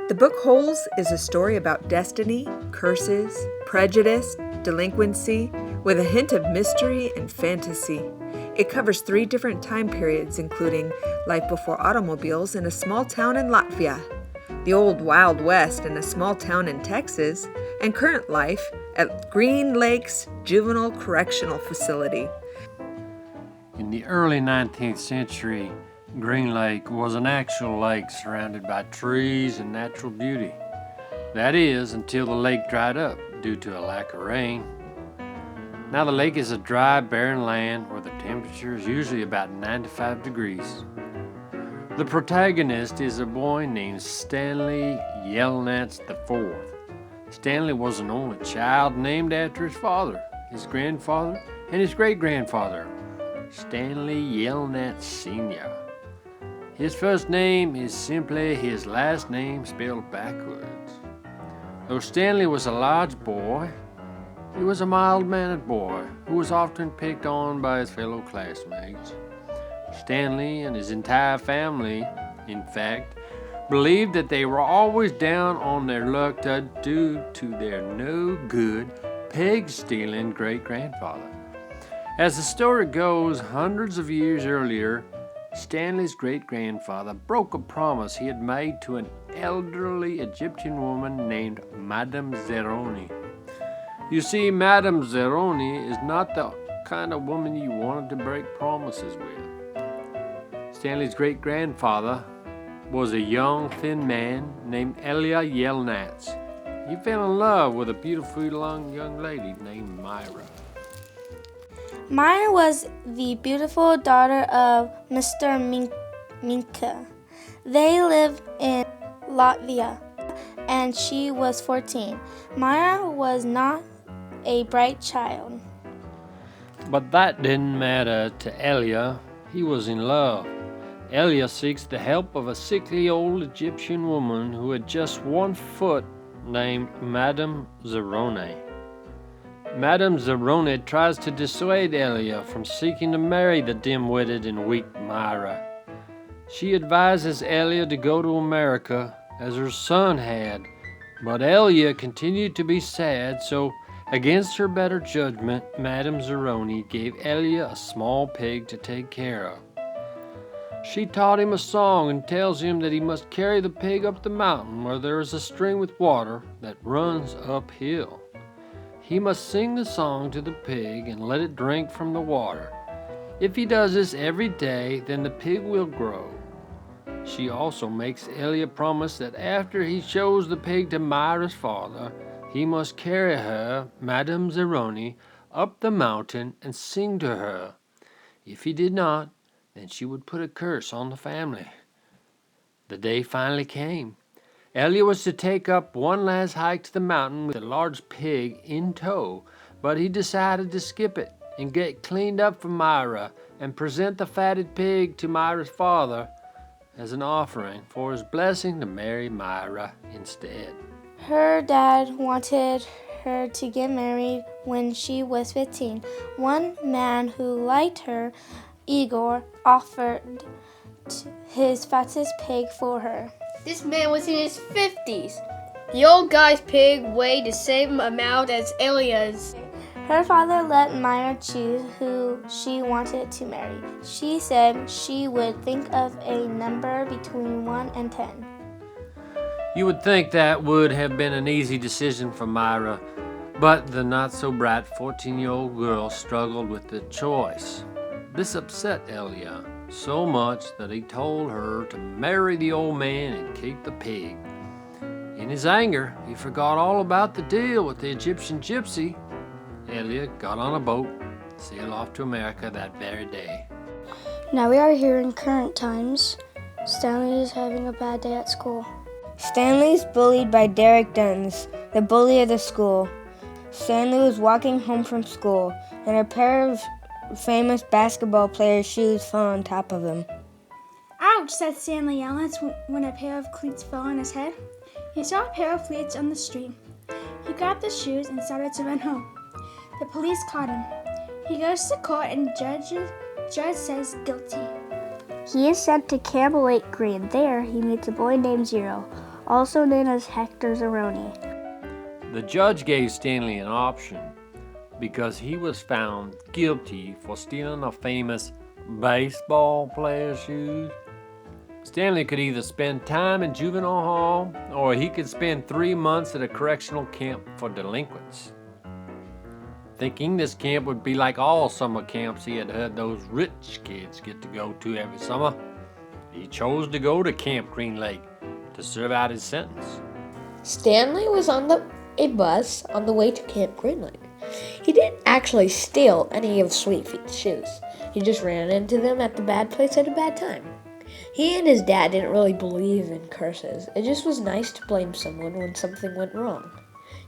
The book Holes is a story about destiny, curses, prejudice, delinquency, with a hint of mystery and fantasy. It covers 3 different time periods, including life before automobiles in a small town in Latvia, the old Wild West in a small town in Texas, and current life at Green Lakes Juvenile Correctional Facility. In the early 19th century, Green Lake was an actual lake surrounded by trees and natural beauty. That is, until the lake dried up due to a lack of rain. Now the lake is a dry, barren land where the temperature is usually about 95 degrees. The protagonist is a boy named Stanley Yelnats IV. Stanley was an only child named after his father, his grandfather, and his great-grandfather, Stanley Yelnats Sr. His first name is simply his last name spelled backwards. Though Stanley was a large boy, he was a mild-mannered boy who was often picked on by his fellow classmates. Stanley and his entire family, in fact, believed that they were always down on their luck due to their no-good, pig-stealing great-grandfather. As the story goes, hundreds of years earlier, Stanley's great-grandfather broke a promise he had made to an elderly Egyptian woman named Madame Zeroni. You see, Madame Zeroni is not the kind of woman you wanted to break promises with. Stanley's great-grandfather was a young, thin man named Elia Yelnats. He fell in love with a beautiful young lady named Myra. Myra was the beautiful daughter of Mr. Minka. They lived in Latvia, and she was 14. Myra was not a bright child. But that didn't matter to Elia. He was in love. Elia seeks the help of a sickly old Egyptian woman who had just 1 foot named Madame Zeroni. Madame Zeroni tries to dissuade Elia from seeking to marry the dim-witted and weak Myra. She advises Elia to go to America as her son had, but Elia continued to be sad, so against her better judgment, Madame Zeroni gave Elia a small pig to take care of. She taught him a song and tells him that he must carry the pig up the mountain where there is a stream with water that runs uphill. He must sing the song to the pig and let it drink from the water. If he does this every day, then the pig will grow. She also makes Elia promise that after he shows the pig to Myra's father, he must carry her, Madame Zeroni, up the mountain and sing to her. If he did not, then she would put a curse on the family. The day finally came. Elia was to take up one last hike to the mountain with a large pig in tow, but he decided to skip it and get cleaned up for Myra and present the fatted pig to Myra's father as an offering for his blessing to marry Myra instead. Her dad wanted her to get married when she was 15. One man who liked her, Igor, offered his fattest pig for her. This man was in his 50s. The old guy's pig weighed the same amount as Elia's. Her father let Myra choose who she wanted to marry. She said she would think of a number between 1 and 10. You would think that would have been an easy decision for Myra, but the not-so-bright 14-year-old girl struggled with the choice. This upset Elia so much that he told her to marry the old man and keep the pig. In his anger, he forgot all about the deal with the Egyptian gypsy. Elia got on a boat and sailed off to America that very day. Now we are here in current times. Stanley is having a bad day at school. Stanley's bullied by Derek Duns, the bully of the school. Stanley was walking home from school, and a pair of famous basketball player's shoes fell on top of him. Ouch, said Stanley Yelnats when a pair of cleats fell on his head. He saw a pair of cleats on the street. He grabbed the shoes and started to run home. The police caught him. He goes to court and judge says guilty. He is sent to Camp Lake Green. There, he meets a boy named Zero. also known as Hector Zeroni. The judge gave Stanley an option because he was found guilty for stealing a famous baseball player's shoes. Stanley could either spend time in juvenile hall or he could spend 3 months at a correctional camp for delinquents. Thinking this camp would be like all summer camps he had heard those rich kids get to go to every summer, he chose to go to Camp Green Lake to serve out his sentence. Stanley was on a bus on the way to Camp Green Lake. He didn't actually steal any of Sweet Feet's shoes. He just ran into them at the bad place at a bad time. He and his dad didn't really believe in curses. It just was nice to blame someone when something went wrong.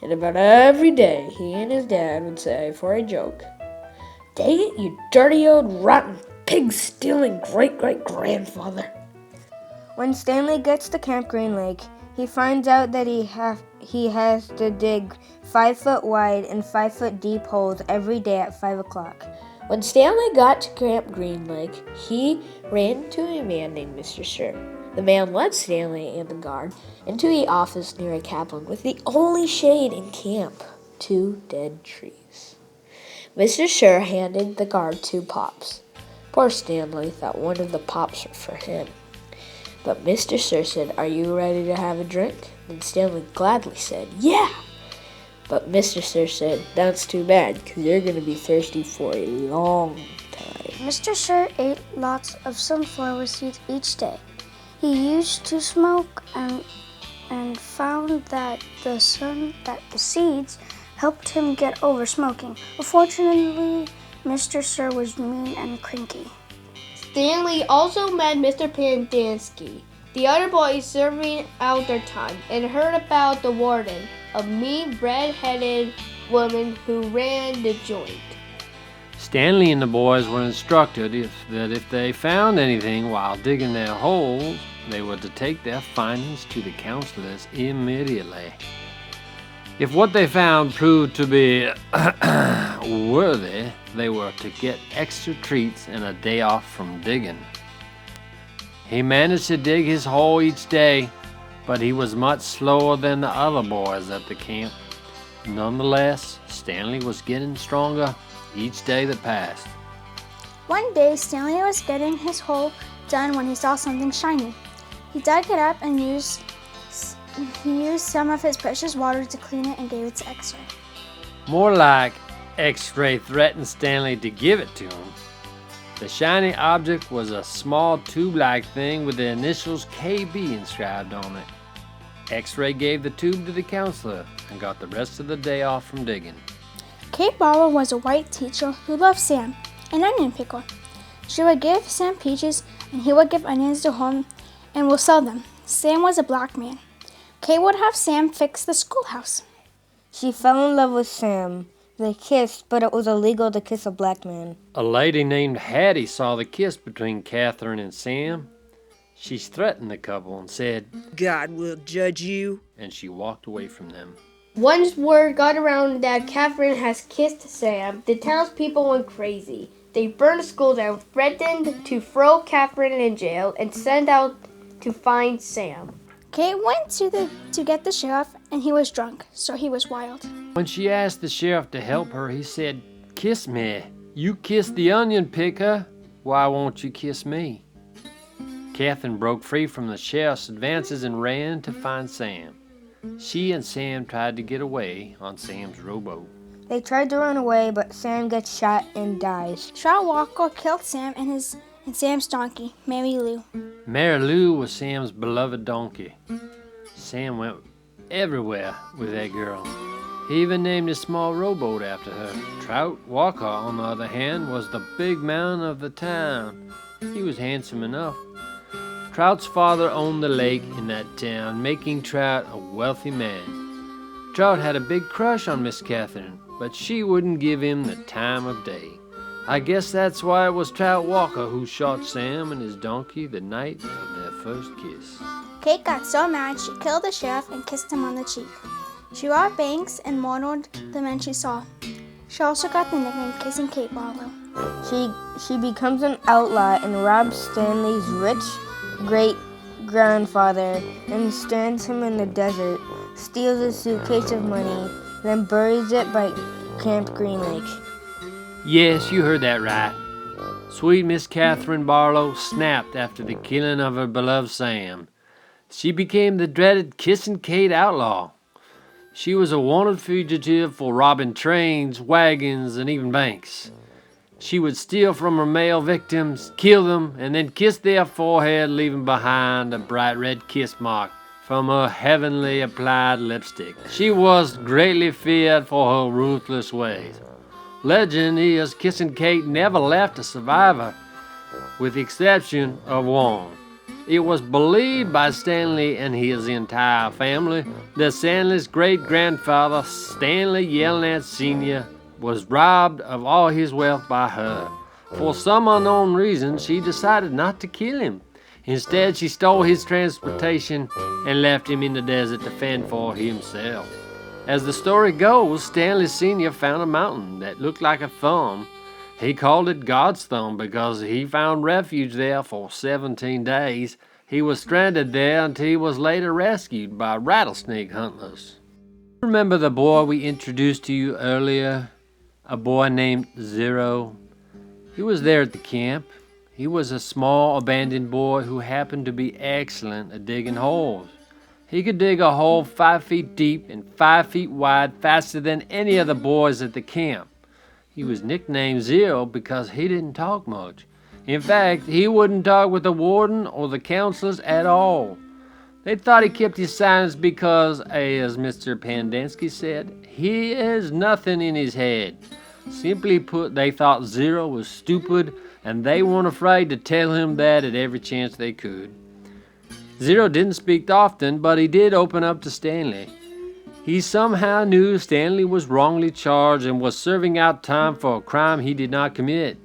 And about every day, he and his dad would say, for a joke, "Dang it, you dirty old rotten pig-stealing great-great-grandfather." When Stanley gets to Camp Green Lake, he finds out that he has to dig 5-foot wide and 5-foot deep holes every day at 5 o'clock. When Stanley got to Camp Green Lake, he ran into a man named Mr. Sir. The man led Stanley and the guard into the office near a cabin with the only shade in camp, 2 dead trees. Mr. Sir handed the guard 2 pops. Poor Stanley thought one of the pops were for him. But Mr. Sir said, "Are you ready to have a drink?" And Stanley gladly said, "Yeah." But Mr. Sir said, "That's too bad, because you're going to be thirsty for a long time." Mr. Sir ate lots of sunflower seeds each day. He used to smoke and found that the seeds helped him get over smoking. Unfortunately, Mr. Sir was mean and cranky. Stanley also met Mr. Pandansky, the other boys serving out their time, and heard about the warden, a mean red-headed woman who ran the joint. Stanley and the boys were instructed that if they found anything while digging their holes, they were to take their findings to the counselors immediately. If what they found proved to be worthy, they were to get extra treats and a day off from digging. He managed to dig his hole each day, but he was much slower than the other boys at the camp. Nonetheless, Stanley was getting stronger each day that passed. One day, Stanley was getting his hole done when he saw something shiny. He dug it up and used some of his precious water to clean it and gave it to X-Ray. More like X-Ray threatened Stanley to give it to him. The shiny object was a small tube-like thing with the initials KB inscribed on it. X-Ray gave the tube to the counselor and got the rest of the day off from digging. Kate Barlow was a white teacher who loved Sam, an onion picker. She would give Sam peaches and he would give onions to her and will sell them. Sam was a black man. Kate would have Sam fix the schoolhouse. She fell in love with Sam. They kissed, but it was illegal to kiss a black man. A lady named Hattie saw the kiss between Catherine and Sam. She threatened the couple and said, God will judge you. and she walked away from them. Once word got around that Catherine has kissed Sam, the townspeople went crazy. They burned the school down, threatened to throw Catherine in jail, and sent out to find Sam. Kate went to get the sheriff and he was drunk, so he was wild. When she asked the sheriff to help her, he said, "Kiss me. You kissed the onion picker. Why won't you kiss me?" Catherine broke free from the sheriff's advances and ran to find Sam. She and Sam tried to get away on Sam's rowboat. They tried to run away, but Sam gets shot and dies. Trout Walker killed Sam and Sam's donkey, Mary Lou. Mary Lou was Sam's beloved donkey. Sam went everywhere with that girl. He even named his small rowboat after her. Trout Walker, on the other hand, was the big man of the town. He was handsome enough. Trout's father owned the lake in that town, making Trout a wealthy man. Trout had a big crush on Miss Catherine, but she wouldn't give him the time of day. I guess that's why it was Trout Walker who shot Sam and his donkey the night of their first kiss. Kate got so mad she killed the sheriff and kissed him on the cheek. She robbed banks and murdered the men she saw. She also got the nickname Kissing Kate Barlow. She becomes an outlaw and robs Stanley's rich grandfather and strands him in the desert, steals a suitcase of money, then buries it by Camp Green Lake. Yes, you heard that right. Sweet Miss Catherine Barlow snapped after the killing of her beloved Sam. She became the dreaded Kissin' Kate outlaw. She was a wanted fugitive for robbing trains, wagons, and even banks. She would steal from her male victims, kill them, and then kiss their forehead, leaving behind a bright red kiss mark from her heavenly applied lipstick. She was greatly feared for her ruthless ways. Legend is Kissin' Kate never left a survivor, with the exception of one. It was believed by Stanley and his entire family that Stanley's great-grandfather, Stanley Yelnats Sr., was robbed of all his wealth by her. For some unknown reason, she decided not to kill him. Instead, she stole his transportation and left him in the desert to fend for himself. As the story goes, Stanley Sr. found a mountain that looked like a thumb. He called it God's Thumb because he found refuge there for 17 days. He was stranded there until he was later rescued by rattlesnake hunters. Remember the boy we introduced to you earlier? A boy named Zero? He was there at the camp. He was a small, abandoned boy who happened to be excellent at digging holes. He could dig a hole 5 feet deep and 5 feet wide faster than any of the boys at the camp. He was nicknamed Zero because he didn't talk much. In fact, he wouldn't talk with the warden or the counselors at all. They thought he kept his silence because, as Mr. Pandansky said, he has nothing in his head. Simply put, they thought Zero was stupid, and they weren't afraid to tell him that at every chance they could. Zero didn't speak often, but he did open up to Stanley. He somehow knew Stanley was wrongly charged and was serving out time for a crime he did not commit.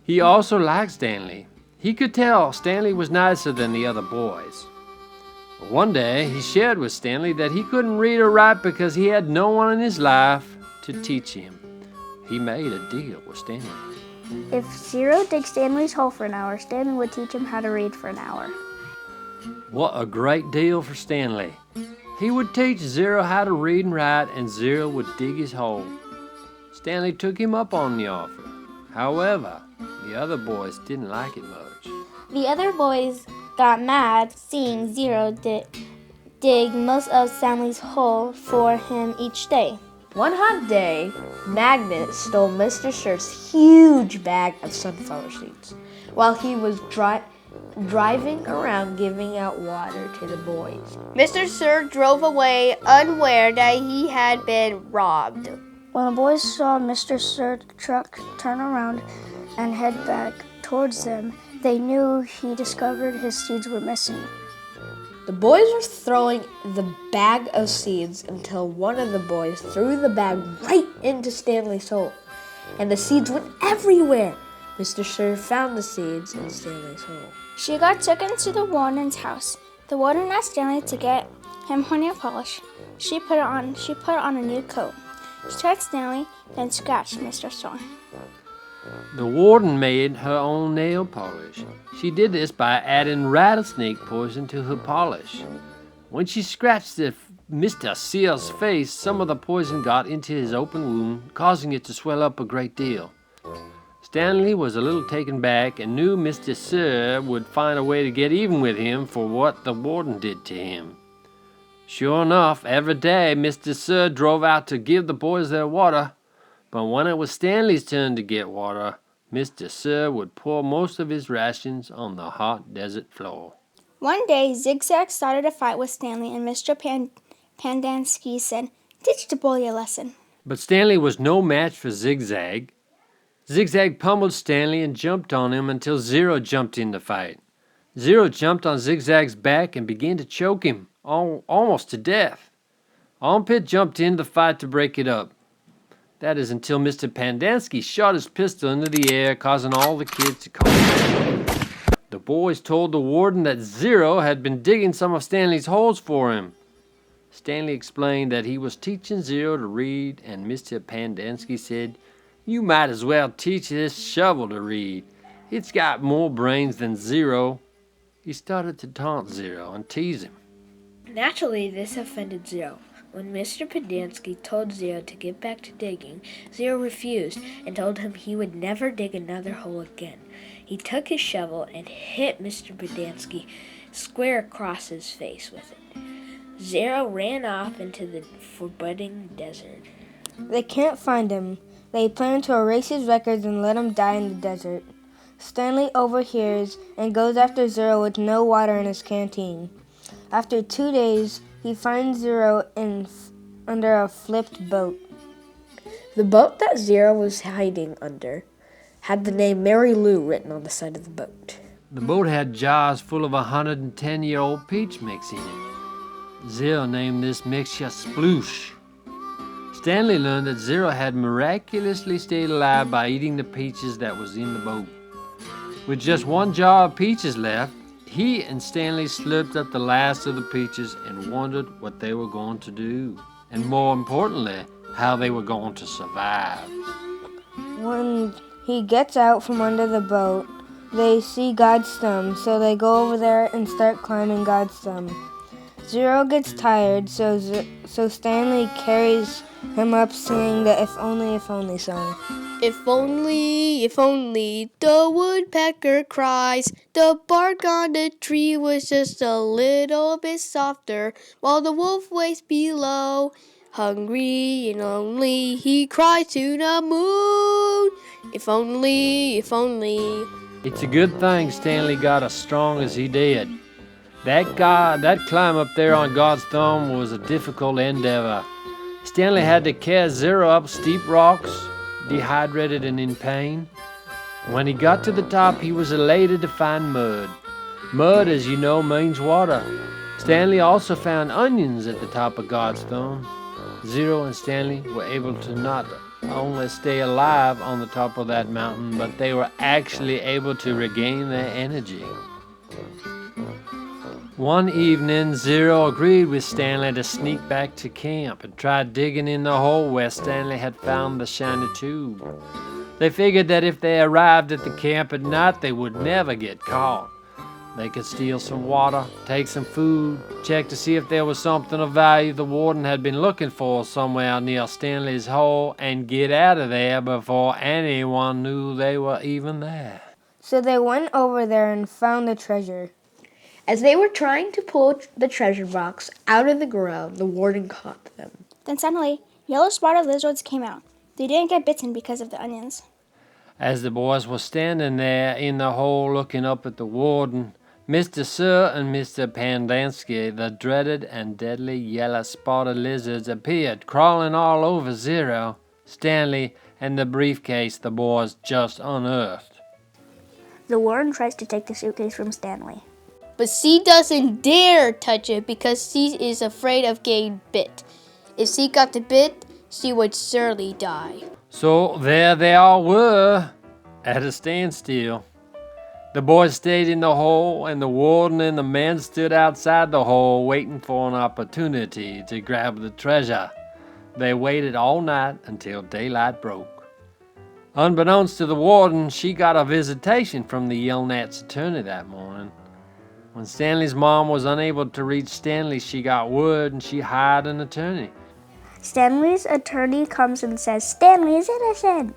He also liked Stanley. He could tell Stanley was nicer than the other boys. One day, he shared with Stanley that he couldn't read or write because he had no one in his life to teach him. He made a deal with Stanley. If Zero digs Stanley's hole for an hour, Stanley would teach him how to read for an hour. What a great deal for Stanley. He would teach Zero how to read and write, and Zero would dig his hole. Stanley took him up on the offer. However, the other boys didn't like it much. The other boys got mad seeing Zero dig most of Stanley's hole for him each day. One hot day, Magnet stole Mr. Shirt's huge bag of sunflower seeds while he was driving around giving out water to the boys. Mr. Sir drove away unaware that he had been robbed. When the boys saw Mr. Sir's truck turn around and head back towards them, they knew he discovered his seeds were missing. The boys were throwing the bag of seeds until one of the boys threw the bag right into Stanley's hole, and the seeds went everywhere. Mr. Sir found the seeds in Stanley's hole. She got taken to the warden's house. The warden asked Stanley to get him her nail polish. She put on a new coat. She touched Stanley, then scratched Mr. Sir. The warden made her own nail polish. She did this by adding rattlesnake poison to her polish. When she scratched Mr. Sear's face, some of the poison got into his open wound, causing it to swell up a great deal. Stanley was a little taken back and knew Mr. Sir would find a way to get even with him for what the warden did to him. Sure enough, every day Mr. Sir drove out to give the boys their water, but when it was Stanley's turn to get water, Mr. Sir would pour most of his rations on the hot desert floor. One day, Zigzag started a fight with Stanley, and Mr. Pandansky said, "Teach the bully a lesson." But Stanley was no match for Zigzag. Zigzag pummeled Stanley and jumped on him until Zero jumped in the fight. Zero jumped on Zigzag's back and began to choke him, almost to death. Armpit jumped in the fight to break it up. That is until Mr. Pandansky shot his pistol into the air, causing all the kids to calm down. The boys told the warden that Zero had been digging some of Stanley's holes for him. Stanley explained that he was teaching Zero to read, and Mr. Pandansky said, "You might as well teach this shovel to read. It's got more brains than Zero." he started to taunt Zero and tease him. Naturally, this offended Zero. When Mr. Pendanski told Zero to get back to digging, Zero refused and told him he would never dig another hole again. He took his shovel and hit Mr. Pendanski square across his face with it. Zero ran off into the forbidden desert. They can't find him. They plan to erase his records and let him die in the desert. Stanley overhears and goes after Zero with no water in his canteen. After 2 days, he finds Zero under a flipped boat. The boat that Zero was hiding under had the name Mary Lou written on the side of the boat. The boat had jars full of 110-year-old peach mix in it. Zero named this mixture Sploosh. Stanley learned that Zero had miraculously stayed alive by eating the peaches that was in the boat. With just 1 jar of peaches left, he and Stanley slurped up the last of the peaches and wondered what they were going to do, and more importantly, how they were going to survive. When he gets out from under the boat, they see God's thumb, so they go over there and start climbing God's thumb. Zero gets tired, so Stanley carries him up singing the If Only song. If only, the woodpecker cries. The bark on the tree was just a little bit softer, while the wolf waits below. Hungry and lonely, he cries to the moon. If only. It's a good thing Stanley got as strong as he did. That climb up there on God's thumb was a difficult endeavor. Stanley had to carry Zero up steep rocks, dehydrated and in pain. When he got to the top, he was elated to find mud. Mud, as you know, means water. Stanley also found onions at the top of God's thumb. Zero and Stanley were able to not only stay alive on the top of that mountain, but they were actually able to regain their energy. One evening, Zero agreed with Stanley to sneak back to camp and try digging in the hole where Stanley had found the shiny tube. They figured that if they arrived at the camp at night, they would never get caught. They could steal some water, take some food, check to see if there was something of value the warden had been looking for somewhere near Stanley's hole, and get out of there before anyone knew they were even there. So they went over there and found the treasure. As they were trying to pull the treasure box out of the ground, the warden caught them. Then suddenly, yellow-spotted lizards came out. They didn't get bitten because of the onions. As the boys were standing there in the hole looking up at the warden, Mr. Sir and Mr. Pendanski, the dreaded and deadly yellow-spotted lizards, appeared, crawling all over Zero, Stanley, and the briefcase the boys just unearthed. The warden tries to take the suitcase from Stanley. But C doesn't dare touch it because C is afraid of getting bit. If C got the bit, C would surely die. So there they all were, at a standstill. The boys stayed in the hole, and the warden and the men stood outside the hole waiting for an opportunity to grab the treasure. They waited all night until daylight broke. Unbeknownst to the warden, she got a visitation from the Yelnats attorney that morning. When Stanley's mom was unable to reach Stanley, she got word and she hired an attorney. Stanley's attorney comes and says, Stanley is innocent.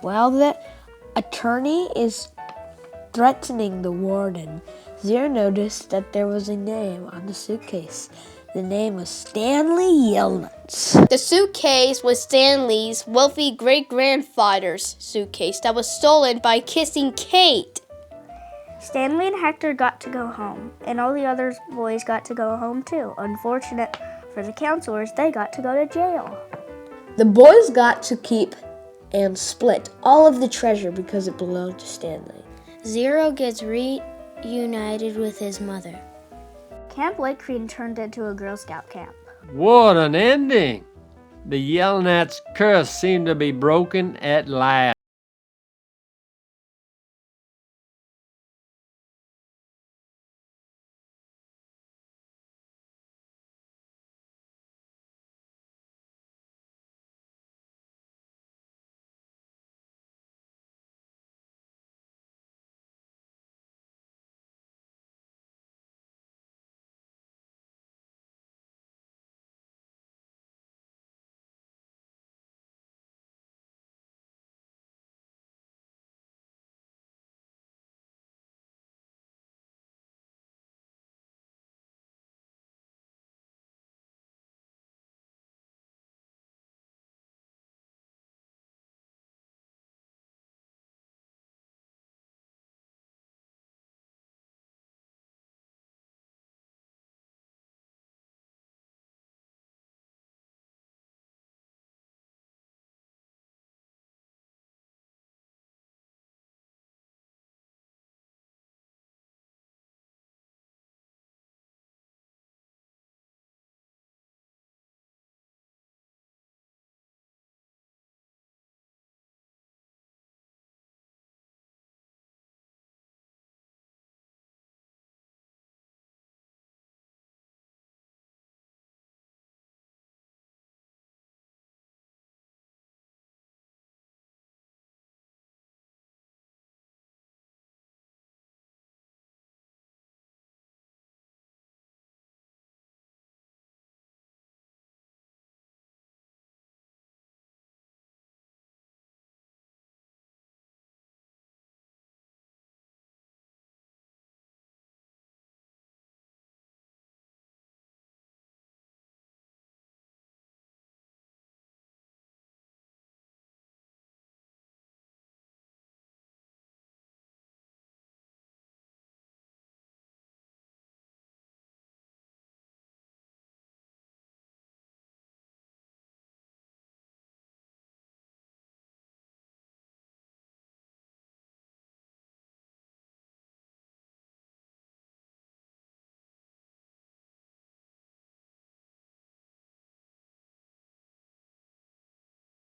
While the attorney is threatening the warden, Zero noticed that there was a name on the suitcase. The name was Stanley Yelnuts. The suitcase was Stanley's wealthy great-grandfather's suitcase that was stolen by Kissing Kate. Stanley and Hector got to go home, and all the other boys got to go home too. Unfortunate for the counselors, they got to go to jail. The boys got to keep and split all of the treasure because it belonged to Stanley. Zero gets reunited with his mother. Camp Lake Green turned into a Girl Scout camp. What an ending! The Yelnats' curse seemed to be broken at last.